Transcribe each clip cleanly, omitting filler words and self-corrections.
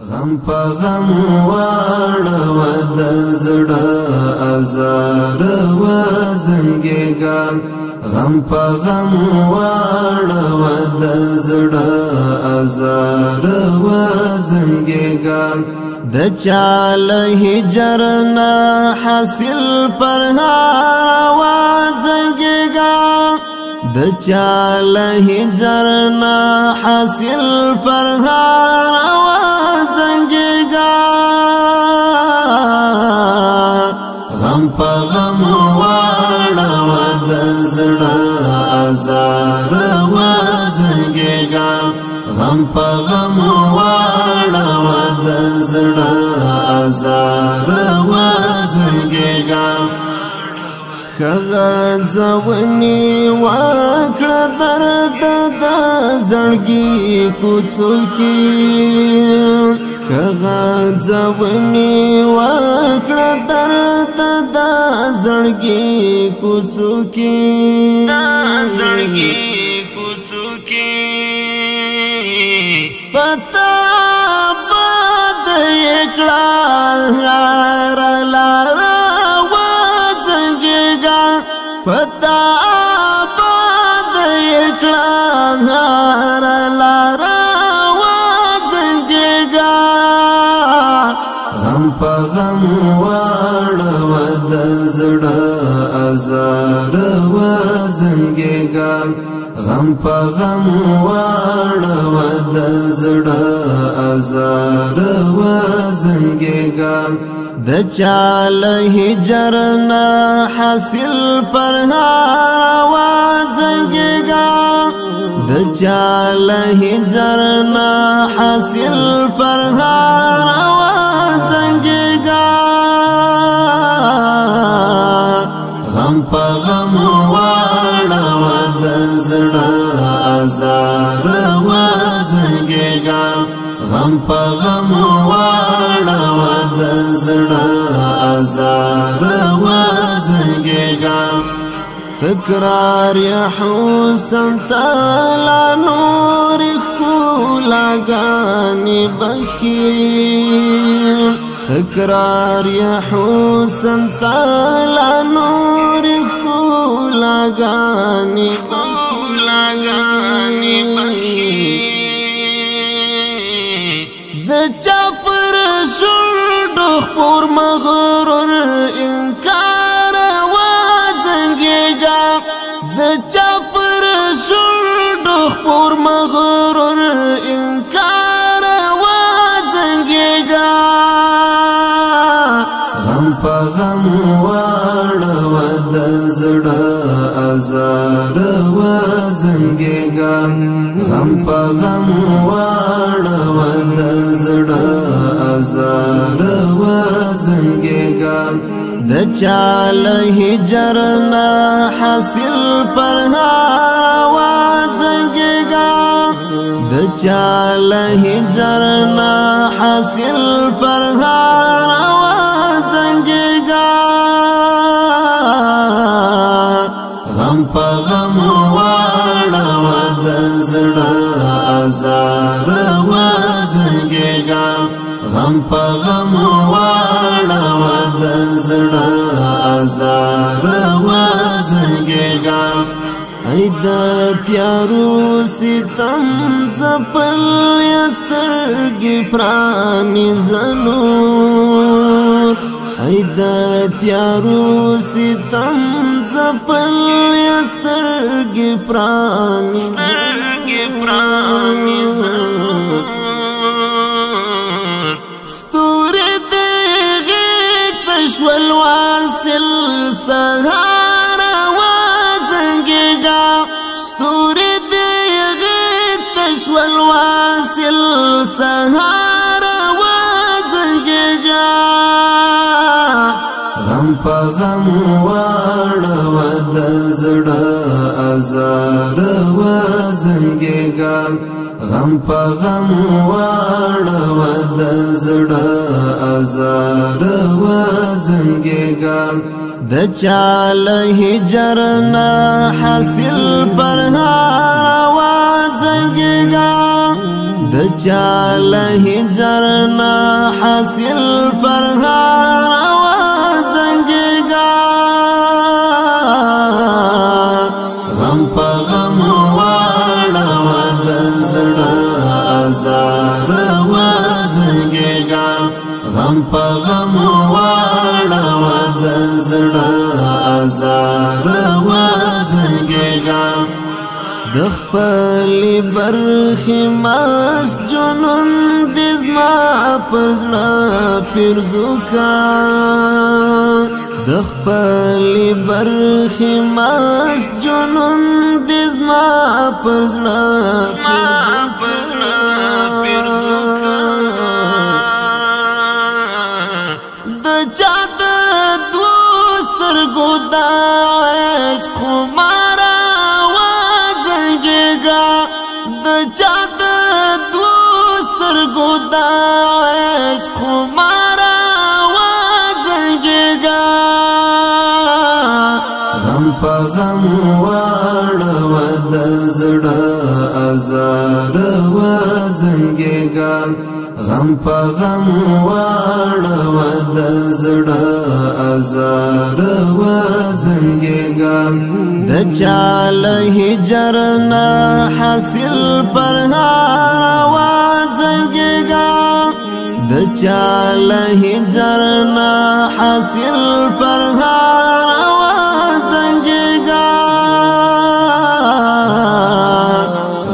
غم په غم واړو د زړه ازار و زنګېږه غم په غم واړو د زړه ازار و زنګېږه د چال هجر نه حاصل پر هار و زنګېږه د چال هجر نه حاصل پر هار و زنګېږه غم په غم واړو د زړه ازار و زنګېږه غم په غم واړو د زړه ازار و زنګېږه خغځونی وکړه درد د زړګي کوڅو کې خغځونی وکړه درد د زړګي کوڅو کې د زړګي کوڅو کې پتا باد یکړه هر لاره پتا باد یکړه هر لاره و زنګېږه غم په غم واړو د زړه ازار و زنګېږه غم په غم واړو د زړه ازار و زنګېږه د چال هجر نه حاصل پر هار و زنګېږه د چال هجر نه حاصل پر هار و زنګېږه غم په غم واړو د زړه ازار و زنګېږه غم په غم واړو د زړه ازار و زنګېږه تکرار یا حسن تعالی نور ښکلاګانې بخي تکرار یا حسن تعالی نور ښکلاګانې بخي د چا پر شونډو خپور مغرور انکار و زنګېږه د چا پر شونډو خپور مغرور انکار و زنګېږه غم په غم واړو د زړه ازار و زنګېږه غم په غم واړو د زړه ازار و زنګېږه د چال هجر نه حاصل پر هار و زنګېږه د چال هجر نه حاصل پر هار و زنګېږه غم په غم واړو د زړه ازار و زنګېږه غم په غم واړو د زړه ازار و زنګېږه ای د تیارو ستم ځپل سترګې پرانیزلو ای د تیارو ستم ځپل سترګې پرانیزلو ستوري د غېږ ته شول واصل سهار و زنګېږه ستوري د غېږ ته شول واصل سهار و زنګېږه غم په غم واړو د زړه ازار و زنګېږه غم په غم واړو د زړه ازار و زنګېږه د چال هجر نه حاصل پر هار و زنګېږه د چال هجرنا حاصل پرهار وزنگیگا غم پا غم واڑا ودزڑا ازار وزنگیگا غم پا غم واڑا ودزڑا ازار وزنگیگا دخپلی برخی مست جنون دزما پرزنا پیرزوکا دخپلی برخی مست جنون دزما پرزنا پیرزوکا د چا د دوستر گودا عشق مارا چاد دوستر گودا عشق مارا وزنگیگا غم پا غم واڑا ودزڑا ازار وزنگیگا غم پا غم واڑا ودزڑا ازار وزنگیگا د چال هجرنا حاصل پرهار وزنگیگا د چال هجرنا حاصل پرهار وزنگیگا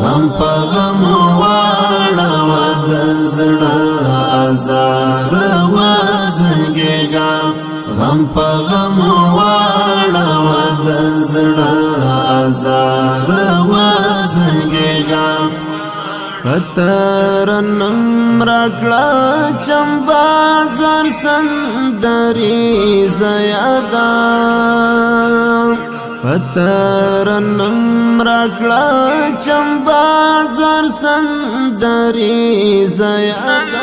غم پا غم واڑا ودزڑا ازار وزنگیگا غم پا غم واڑا ودزڑا ازار وزنگیگا پترنم راکڑا چمبا زر سندری زیادا پترنم راکڑا چمبا زر سندری زیادا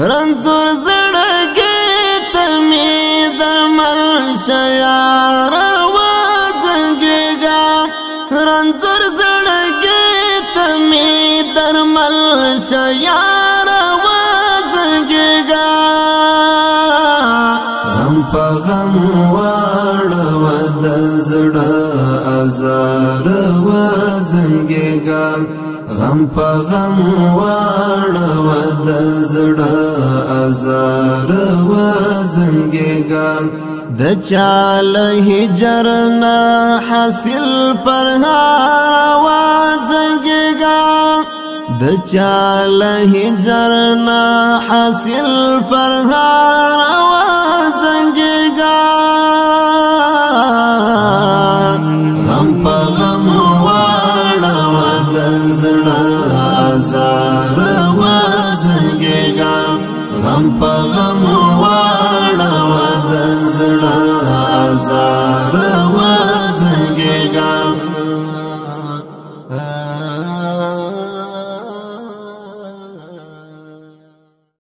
رنزور زڑگی تمی درمل شیار وزنگیگا رنزور زڑگی تمی درمل شیار وزنگیگا غم پا غم واڑا ودزڑا ازار وزنگیگا غم پا غم واڑا ودزڑا ازار وزنگیگا د چال هجرنا حاصل پرهار وزنگیگا د چال هجرنا حاصل پرهار وزنگیگا